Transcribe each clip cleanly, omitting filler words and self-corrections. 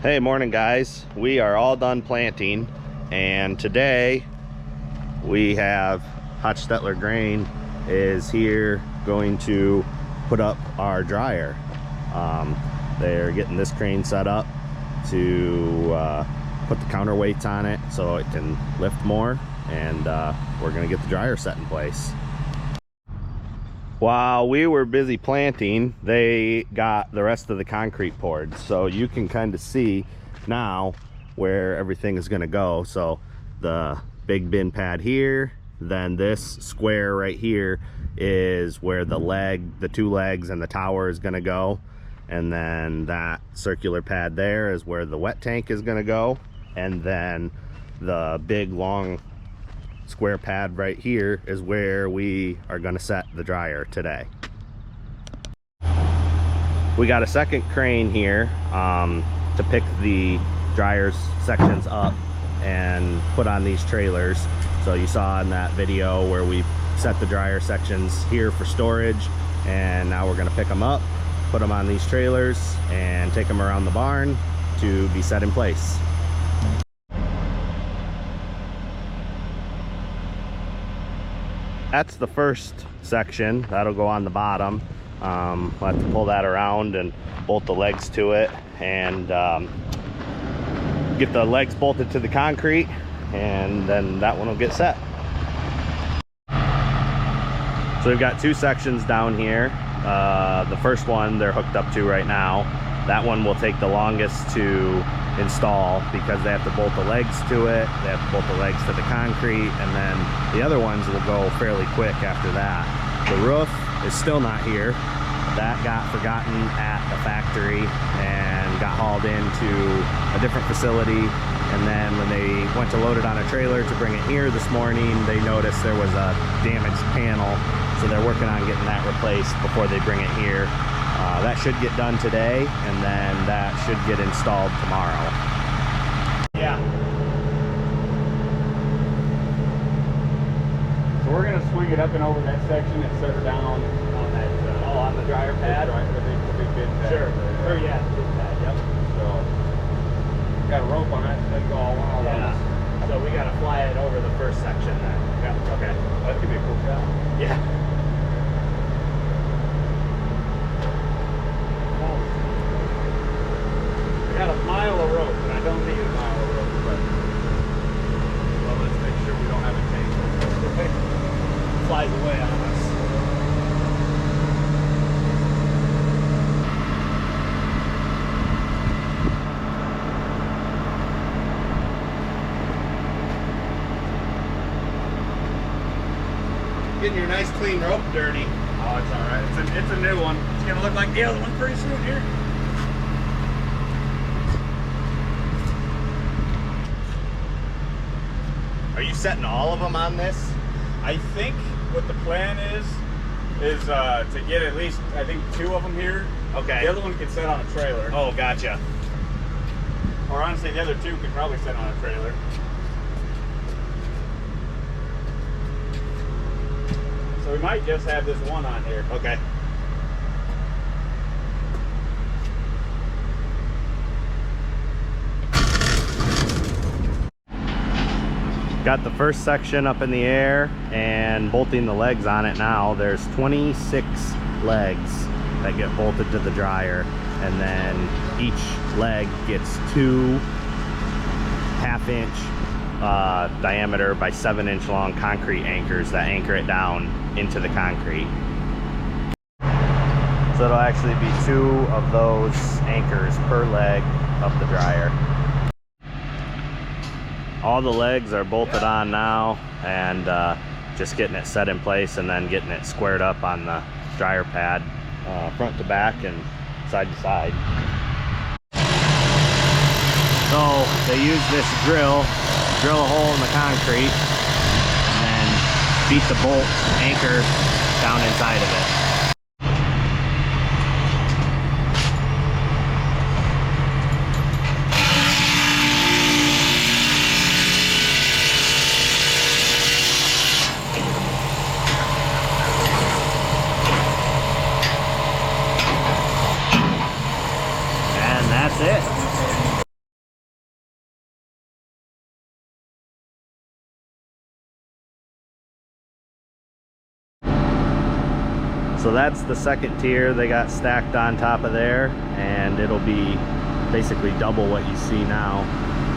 Hey, morning guys. We are all done planting, and today we have Hochstetler Grain is here going to put up our dryer. They're getting this crane set up to put the counterweights on it so it can lift more, and we're gonna get the dryer set in place. While we were busy planting, they got the rest of the concrete poured, so you can kind of see now where everything is going to go. So the big bin pad here, then this square right here is where the two legs and the tower is going to go, and then that circular pad there is where the wet tank is going to go, and then the big long square pad right here is where we are going to set the dryer today. We got a second crane here to pick the dryers sections up and put on these trailers. So you saw in that video where we set the dryer sections here for storage, and now we're going to pick them up, put them on these trailers, and take them around the barn to be set in place. That's the first section that'll go on the bottom. We'll have to pull that around and bolt the legs to it, and get the legs bolted to the concrete, and then that one will get set. So we've got two sections down here. The first one they're hooked up to right now. That one will take the longest to install because they have to bolt the legs to it, they have to bolt the legs to the concrete, and then the other ones will go fairly quick after that. The roof is still not here. That got forgotten at the factory and got hauled into a different facility, and then when they went to load it on a trailer to bring it here this morning, they noticed there was a damaged panel, so they're working on getting that replaced before they bring it here. That should get done today, and then that should get installed tomorrow. Yeah. So we're going to swing it up and over that section and set her down on that. On the dryer pad? The big bin pad. Sure. Or yeah, the bin pad, yep. So, got a rope on it, so you go all one all Yeah. So we got to fly it over the first section then. Yeah. Okay. That could be a cool job. Yeah. I got a mile of rope, but I don't need a mile of rope. But, well, let's make sure we don't have a tangle. Flies away on us. Getting your nice clean rope dirty. Oh, it's all right. It's a new one. It's gonna look like the other one pretty soon here. Are you setting all of them on this? I think what the plan is to get at least, I think, 2 of them here. Okay. The other one can sit on a trailer. Oh, gotcha. Or honestly, the other 2 could probably sit on a trailer. So we might just have this one on here. Okay. Got the first section up in the air and bolting the legs on it now. There's 26 legs that get bolted to the dryer, and then each leg gets 2 half-inch diameter by 7-inch long concrete anchors that anchor it down into the concrete. So it'll actually be 2 of those anchors per leg of the dryer. All the legs are bolted on now, and just getting it set in place and then getting it squared up on the dryer pad, front to back and side to side. So they use this drill a hole in the concrete, and then beat the bolt anchor down inside of it. And that's it. So that's the second tier they got stacked on top of there, and it'll be basically double what you see now.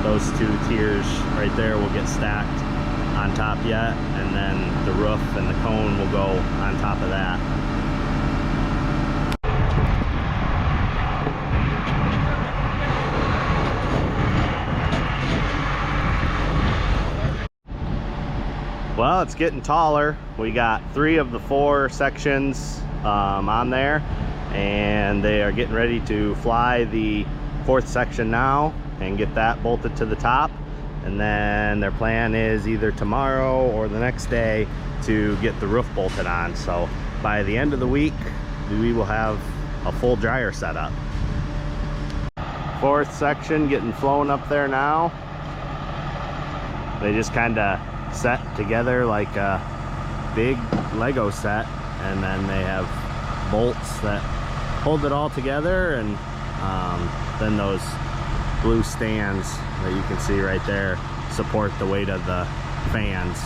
Those two tiers right there will get stacked on top yet, and then the roof and the cone will go on top of that. Well, it's getting taller. We got 3 of the 4 sections on there, and they are getting ready to fly the 4th section now and get that bolted to the top. And then their plan is either tomorrow or the next day to get the roof bolted on. So by the end of the week, we will have a full dryer set up. 4th section getting flown up there now. They just kind of set together like a big Lego set, and then they have bolts that hold it all together, and then those blue stands that you can see right there support the weight of the fans.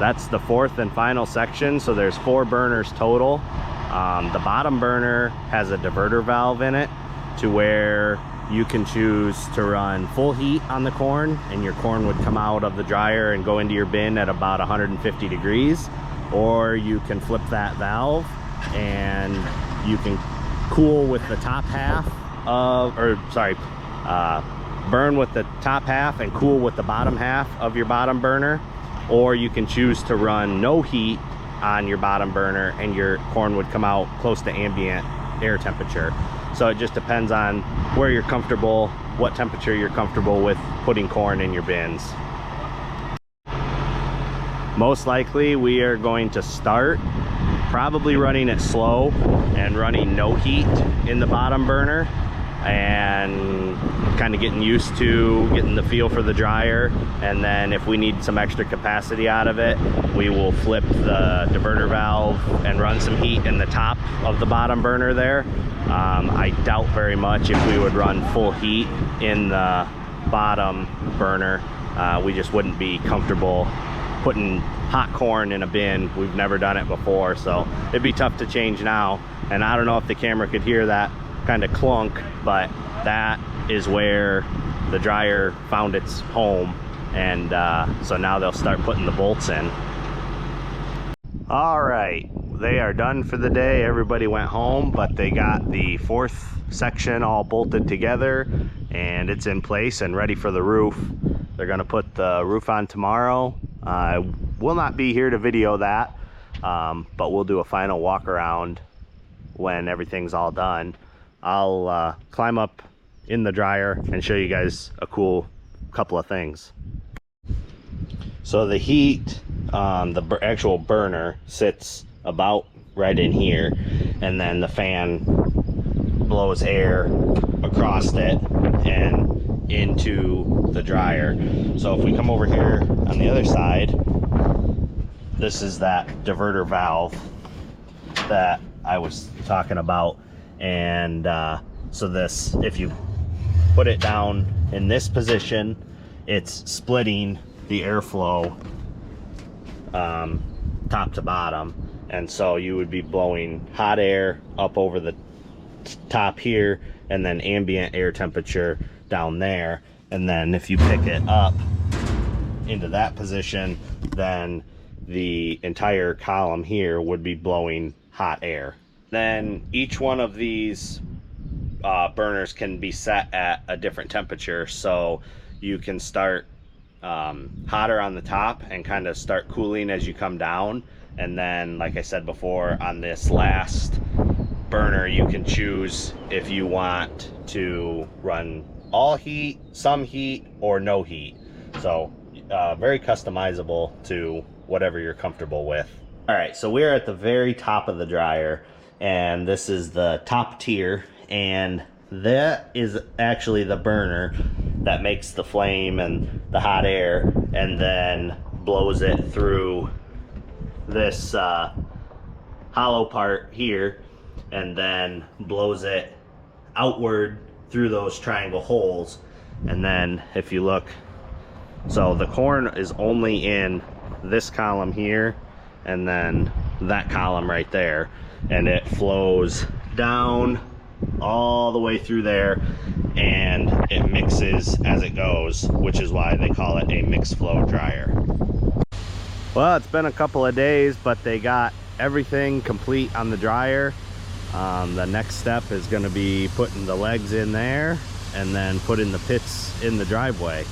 That's the 4th and final section, so there's 4 burners total. The bottom burner has a diverter valve in it to where you can choose to run full heat on the corn, and your corn would come out of the dryer and go into your bin at about 150 degrees, or you can flip that valve and you can cool with the top half of, burn with the top half and cool with the bottom half of your bottom burner, or you can choose to run no heat on your bottom burner and your corn would come out close to ambient air temperature. So it just depends on where you're comfortable, what temperature you're comfortable with putting corn in your bins. Most likely we are going to start probably running it slow and running no heat in the bottom burner, and kind of getting used to getting the feel for the dryer. And then if we need some extra capacity out of it, we will flip the diverter valve and run some heat in the top of the bottom burner there. I doubt very much if we would run full heat in the bottom burner. We just wouldn't be comfortable putting hot corn in a bin. We've never done it before, so it'd be tough to change now. And I don't know if the camera could hear that kind of clunk, but that is where the dryer found its home, and so now they'll start putting the bolts in. All right, they are done for the day. Everybody went home, but they got the 4th section all bolted together, and it's in place and ready for the roof. They're gonna put the roof on tomorrow. I will not be here to video that, but we'll do a final walk around when everything's all done. I'll climb up in the dryer and show you guys a cool couple of things. So the heat on the actual burner sits about right in here, and then the fan blows air across it and into the dryer. So if we come over here on the other side, this is that diverter valve that I was talking about. And so this, if you put it down in this position, it's splitting the airflow top to bottom, and so you would be blowing hot air up over the top here, and then ambient air temperature down there. And then if you pick it up into that position, then the entire column here would be blowing hot air. Then each one of these burners can be set at a different temperature, so you can start hotter on the top and kind of start cooling as you come down. And then, like I said before, on this last burner, you can choose if you want to run all heat, some heat, or no heat. So very customizable to whatever you're comfortable with. All right, so we're at the very top of the dryer, and this is the top tier, and that is actually the burner that makes the flame and the hot air, and then blows it through this hollow part here, and then blows it outward through those triangle holes. And then if you look, so the corn is only in this column here, and then that column right there, and it flows down all the way through there, and it mixes as it goes, which is why they call it a mixed flow dryer. Well, it's been a couple of days, but they got everything complete on the dryer. The next step is going to be putting the legs in there and then putting the pits in the driveway.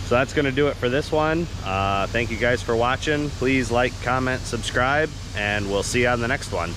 So that's going to do it for this one. Thank you guys for watching. Please like, comment, subscribe, and we'll see you on the next one.